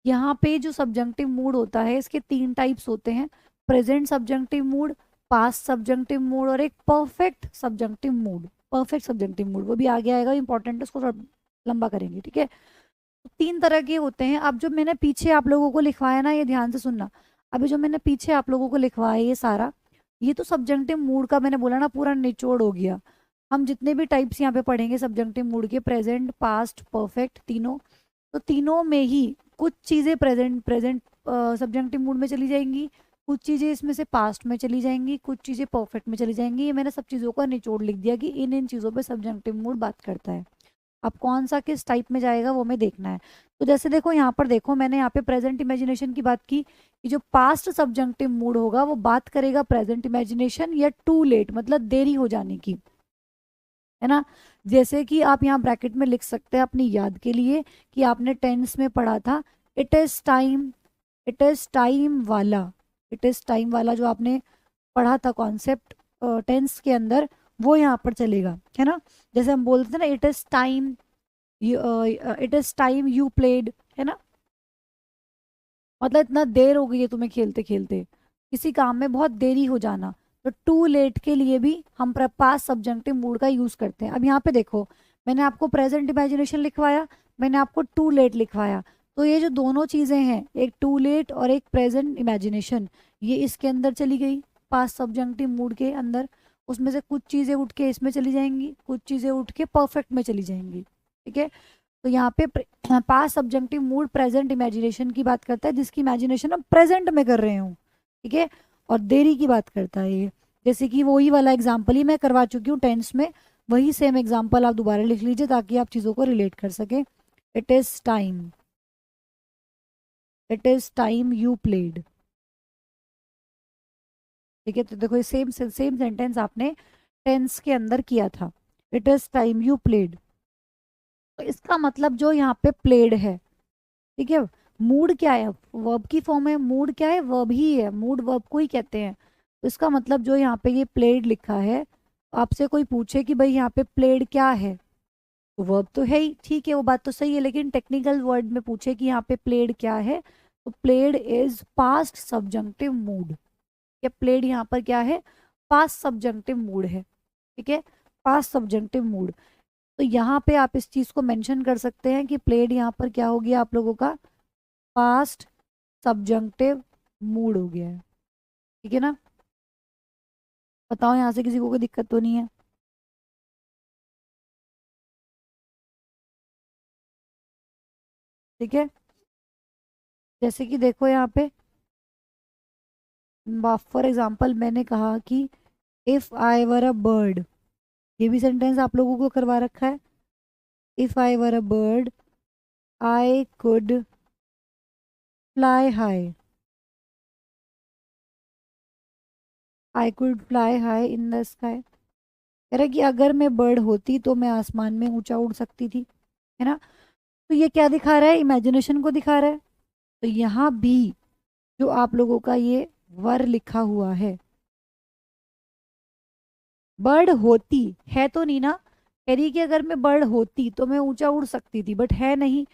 यहाँ पे जो सब्जेक्टिव मूड होता है इसके 3 टाइप्स होते हैं, present subjective mood, past subjective mood और एक perfect subjective mood. Perfect subjective mood वो भी आगे आएगा, इंपॉर्टेंट है, उसको थोड़ा लंबा करेंगे, ठीक है। तो 3 तरह के होते हैं। अब जो मैंने पीछे आप लोगों को लिखवाया ना, ये ध्यान से सुनना। अभी जो मैंने पीछे आप लोगों को लिखवाया ये सारा, ये तो सब्जेक्टिव मूड का मैंने बोला ना पूरा निचोड़ हो गया। हम जितने भी टाइप्स यहाँ पे पढ़ेंगे सब्जेक्टिव मूड के, प्रेजेंट पास्ट परफेक्ट तीनों, तो तीनों में ही कुछ चीजें प्रेजेंट प्रेजेंट सब्जेक्टिव मूड में चली जाएंगी, कुछ चीजें इसमें से पास्ट में चली जाएंगी, कुछ चीजें परफेक्ट में चली जाएंगी। ये मैंने सब चीजों का निचोड़ लिख दिया कि इन इन चीजों पे सब्जेक्टिव मूड बात करता है। अब कौन सा किस टाइप में जाएगा वो हमें देखना है। तो जैसे देखो यहाँ पर देखो, मैंने यहाँ पे प्रेजेंट इमेजिनेशन की बात की कि जो पास्ट सब्जेक्टिव मूड होगा वो बात करेगा प्रेजेंट इमेजिनेशन या टू लेट, मतलब देरी हो जाने की, है ना। जैसे कि आप यहाँ ब्रैकेट में लिख सकते हैं अपनी याद के लिए कि आपने टेंस में पढ़ा था, it is time, it is time वाला, इट इज टाइम वाला जो आपने पढ़ा था कॉन्सेप्ट टेंस के अंदर, वो यहाँ पर चलेगा, है ना। जैसे हम बोलते थे ना, it is time, it is time you played, है ना, मतलब इतना देर हो गई है तुम्हें खेलते खेलते, किसी काम में बहुत देरी हो जाना। तो टू लेट के लिए भी हम पास्ट सब्जेक्टिव मूड का यूज करते हैं। अब यहाँ पे देखो, मैंने आपको प्रेजेंट इमेजिनेशन लिखवाया, मैंने आपको टू लेट लिखवाया। तो ये जो दोनों चीजें हैं, एक टू लेट और एक प्रेजेंट इमेजिनेशन, ये इसके अंदर चली गई पास्ट सब्जेक्टिव मूड के अंदर। उसमें से कुछ चीजें उठ के इसमें चली जाएंगी, कुछ चीजें उठ के परफेक्ट में चली जाएंगी, ठीक है। तो यहाँ पे past subjective mood present imagination की बात करता है, जिसकी इमेजिनेशन हम प्रेजेंट में कर रहे हूँ, ठीक है। और देरी की बात करता है ये, जैसे कि वही वाला एग्जाम्पल ही मैं करवा चुकी हूँ टेंस में, वही सेम एग्जाम्पल आप दोबारा लिख लीजिए ताकि आप चीज़ों को रिलेट कर सके। It is time, it is time you played, ठीक है। तो देखो ये सेम सेम सेंटेंस आपने टेंस के अंदर किया था, it is time you played. तो इसका मतलब जो यहाँ पे प्लेड है, ठीक है, मूड क्या है, वर्ब की फॉर्म है, मूड क्या है, वर्ब ही है, मूड वर्ब को ही कहते हैं। तो इसका मतलब जो यहाँ पे ये प्लेड लिखा है, आपसे कोई पूछे कि भाई यहाँ पे प्लेड क्या है, तो वर्ब तो है ही, ठीक है, वो बात तो सही है, लेकिन टेक्निकल वर्ड में पूछे कि यहाँ पे प्लेड क्या है, तो played is past subjunctive mood. या प्लेड यहाँ पर क्या है, पास्ट सब्जंक्टिव मूड है, ठीक है, पास्ट सब्जंक्टिव मूड। तो यहाँ पे आप इस चीज को मेंशन कर सकते हैं कि प्लेड यहाँ पर क्या हो गया आप लोगों का, पास्ट सब्जंक्टिव मूड हो गया है। ठीक है ना, बताओ यहाँ से किसी को कोई दिक्कत तो नहीं है? ठीक है, जैसे कि देखो यहाँ पे फॉर एग्जाम्पल मैंने कहा कि if I were a bird, ये भी सेंटेंस आप लोगों को करवा रखा है। If I were a bird I could fly high, I could fly high in the sky. कह रहा है कि अगर मैं बर्ड होती तो मैं आसमान में ऊंचा उड़ सकती थी, है ना। तो ये क्या दिखा रहा है, इमेजिनेशन को दिखा रहा है। तो यहाँ भी जो आप लोगों का ये वर लिखा हुआ है, बर्ड होती है तो नहीं ना, कह रही कि अगर मैं बर्ड होती तो मैं ऊंचा उड़ सकती थी, बट है नहीं।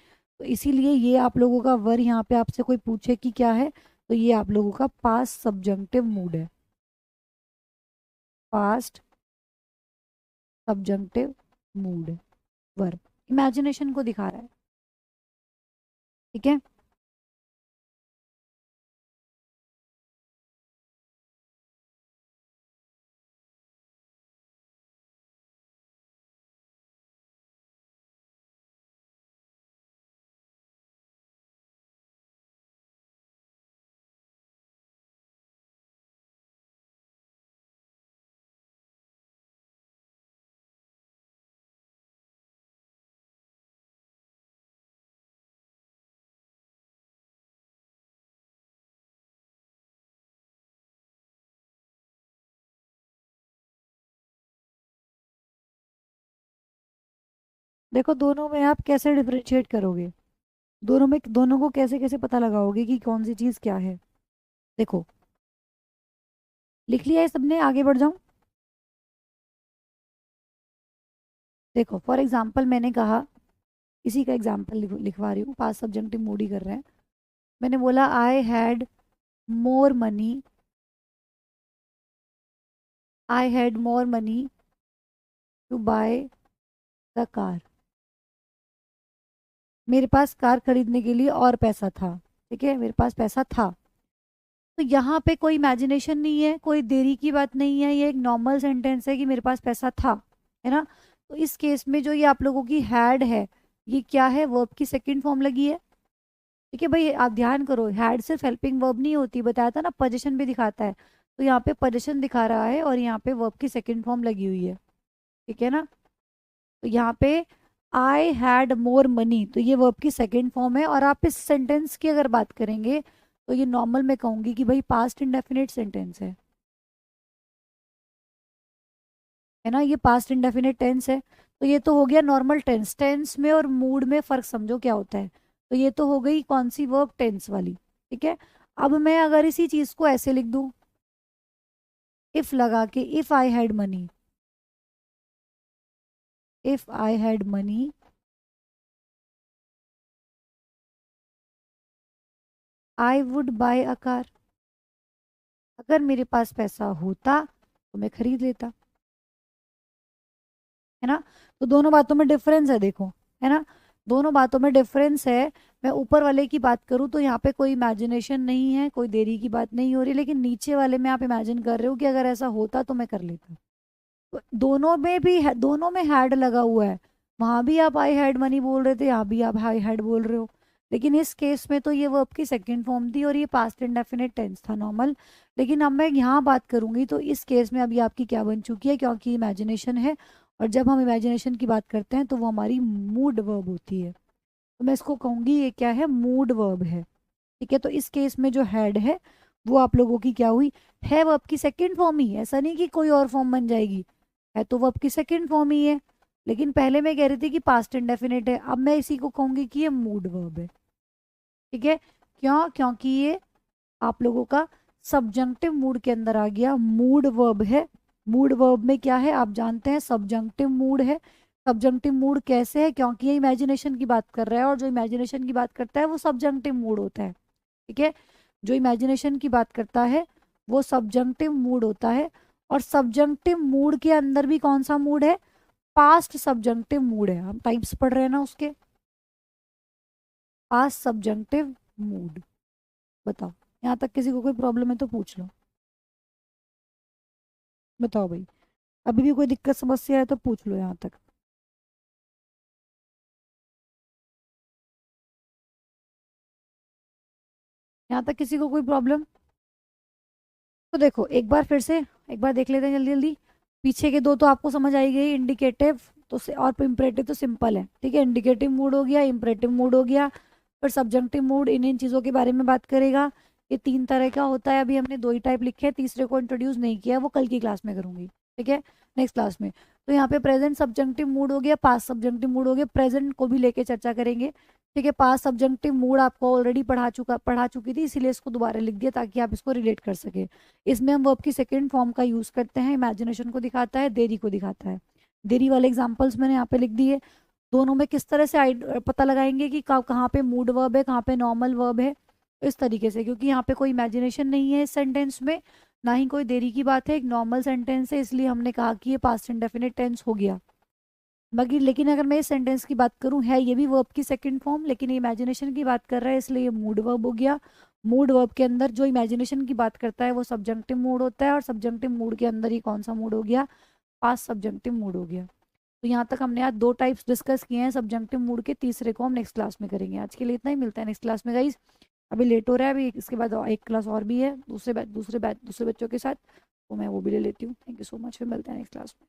तो इसीलिए ये आप लोगों का वर यहाँ पे आपसे कोई पूछे कि क्या है, तो ये आप लोगों का पास्ट सब्जंक्टिव मूड है, पास्ट सब्जंक्टिव मूड है, वर इमेजिनेशन को दिखा रहा है। ठीक है, देखो दोनों में आप कैसे डिफरेंशिएट करोगे, दोनों में दोनों को कैसे कैसे पता लगाओगे कि कौन सी चीज क्या है। देखो लिख लिया है सबने, आगे बढ़ जाऊं। देखो फॉर एग्जाम्पल मैंने कहा, इसी का एग्जाम्पल लिखवा रही हूँ, पास्ट सब्जेक्टिव मूड ही कर रहे हैं। मैंने बोला I had more money, I had more money to buy the car, मेरे पास कार खरीदने के लिए और पैसा था। ठीक है, मेरे पास पैसा था। तो यहाँ पे कोई इमेजिनेशन नहीं है, कोई देरी की बात नहीं है, ये एक नॉर्मल सेंटेंस है कि मेरे पास पैसा था, है ना। तो इस केस में जो ये आप लोगों की हैड है, ये क्या है, वर्ब की सेकंड फॉर्म लगी है। ठीक है भाई, आप ध्यान करो, हैड सिर्फ हेल्पिंग वर्ब नहीं होती, बताया था ना, पोजीशन भी दिखाता है। तो यहाँ पे पोजीशन दिखा रहा है और यहाँ पे वर्ब की सेकंड फॉर्म लगी हुई है। ठीक है ना, तो यहाँ पे आई हैड मोर मनी, तो ये वर्ब की सेकंड फॉर्म है। और आप इस सेंटेंस की अगर बात करेंगे तो ये नॉर्मल मैं कहूंगी कि भाई पास्ट इंडेफिनिट सेंटेंस है ना, ये पास्ट इंडेफिनिट टेंस है। तो ये तो हो गया नॉर्मल टेंस। टेंस में और मूड में फर्क समझो क्या होता है। तो ये तो हो गई कौन सी वर्ब, टेंस वाली। ठीक है, अब मैं अगर इसी चीज को ऐसे लिख दूं, इफ लगा के, if I had money, if I had money I would buy a car, अगर मेरे पास पैसा होता तो मैं खरीद लेता, है ना। तो दोनों बातों में डिफरेंस है, देखो, है ना, दोनों बातों में डिफरेंस है। मैं ऊपर वाले की बात करूं तो यहाँ पे कोई इमेजिनेशन नहीं है, कोई देरी की बात नहीं हो रही, लेकिन नीचे वाले में आप इमेजिन कर रहे हो कि अगर ऐसा होता तो मैं कर लेता। तो दोनों में भी है, दोनों में हैड लगा हुआ है। वहां भी आप आई हैड मनी बोल रहे थे, यहाँ भी आप आई हैड बोल रहे हो। लेकिन इस केस में तो ये वर्ब की सेकंड फॉर्म थी और ये पास्ट इंडेफिनिट टेंस था नॉर्मल। लेकिन अब मैं यहाँ बात करूंगी तो इस केस में अभी आपकी क्या बन चुकी है, क्योंकि इमेजिनेशन है। और जब हम इमेजिनेशन की बात करते हैं तो वो हमारी मूड वर्ब होती है। तो मैं इसको कहूंगी ये क्या है, मूड वर्ब है। ठीक है, तो इस केस में जो हैड है वो आप लोगों की क्या हुई, है वर्ब की सेकंड फॉर्म ही, ऐसा नहीं कि कोई और फॉर्म बन जाएगी, है तो वर्ब की सेकंड फॉर्म ही है। लेकिन पहले मैं कह रही थी कि पास्ट इंडेफिनिट है, अब मैं इसी को कहूंगी कि ये मूड वर्ब है। ठीक है, क्यों, क्योंकि ये आप लोगों का सब्जंक्टिव मूड के अंदर आ गया, मूड वर्ब है। मूड वर्ब में क्या है आप जानते हैं, सब्जंक्टिव मूड है। सब्जंक्टिव मूड कैसे है, क्योंकि ये इमेजिनेशन की बात कर रहा है और जो इमेजिनेशन की बात करता है वो सब्जंक्टिव मूड होता है। ठीक है, जो इमेजिनेशन की बात करता है वो सब्जंक्टिव मूड होता है। और सब्जंक्टिव मूड के अंदर भी कौन सा मूड है, पास्ट सब्जंक्टिव मूड है, हम टाइप्स पढ़ रहे हैं ना उसके, पास्ट सब्जंक्टिव मूड। बताओ, यहाँ तक किसी को कोई प्रॉब्लम है तो पूछ लो। बताओ भाई, अभी भी कोई दिक्कत समस्या है तो पूछ लो यहाँ तक। यहाँ तक किसी को कोई प्रॉब्लम? तो देखो एक बार फिर से एक बार देख लेते हैं जल्दी जल्दी। पीछे के दो तो आपको समझ आई गई, इंडिकेटिव तो से और इम्परेटिव तो सिंपल है, ठीक है। इंडिकेटिव मूड हो गया, इम्परेटिव मूड हो गया, फिर सब्जंक्टिव मूड, इन चीज़ों के बारे में बात करेगा। ये तीन तरह का होता है, अभी हमने दो ही टाइप लिखे हैं, तीसरे को इंट्रोड्यूस नहीं किया, वो कल की क्लास में करूंगी, ठीक है, नेक्स्ट क्लास में। तो यहाँ पे प्रेजेंट सब्जंक्टिव मूड हो गया, पास्ट सब्जंक्टिव मूड हो गया, प्रेजेंट को भी लेके चर्चा करेंगे, ठीक है। पास्ट सब्जंक्टिव मूड आपको ऑलरेडी पढ़ा चुकी थी, इसीलिए इसको दोबारा लिख दिया ताकि आप इसको रिलेट कर सके। इसमें हम वर्ब की सेकेंड फॉर्म का यूज करते हैं, इमेजिनेशन को दिखाता है, देरी को दिखाता है। देरी वाले एग्जाम्पल्स मैंने यहाँ पे लिख दिए। दोनों में किस तरह से पता लगाएंगे कि कहाँ पे मूड वर्ब है, कहाँ पे नॉर्मल वर्ब है, इस तरीके से, क्योंकि यहाँ पे कोई इमेजिनेशन नहीं है इस सेंटेंस में, ना ही कोई देरी की बात है, एक नॉर्मल सेंटेंस है, इसलिए हमने कहा कि ये पास्ट इंडेफिनिट टेंस हो गया। बाकी लेकिन अगर मैं इस सेंटेंस की बात करूं, है ये भी वर्ब की सेकंड फॉर्म, लेकिन ये इमेजिनेशन की बात कर रहा है, इसलिए ये मूड वर्ब हो गया। मूड वर्ब के अंदर जो इमेजिनेशन की बात करता है वो सब्जंक्टिव मूड होता है, और सब्जंक्टिव मूड के अंदर ही कौन सा मूड हो गया, पास्ट सब्जंक्टिव मूड हो गया। तो यहाँ तक हमने आज दो टाइप्स डिस्कस किए हैं सब्जंक्टिव मूड के, तीसरे को हम नेक्स्ट क्लास में करेंगे। आज के लिए इतना ही, मिलता है नेक्स्ट क्लास में गाइज। अभी लेट हो रहा है, अभी इसके बाद एक क्लास और भी है दूसरे बच्चों के साथ, तो मैं वो भी ले लेती हूँ। थैंक यू सो मच, फिर मिलते हैं नेक्स्ट क्लास में।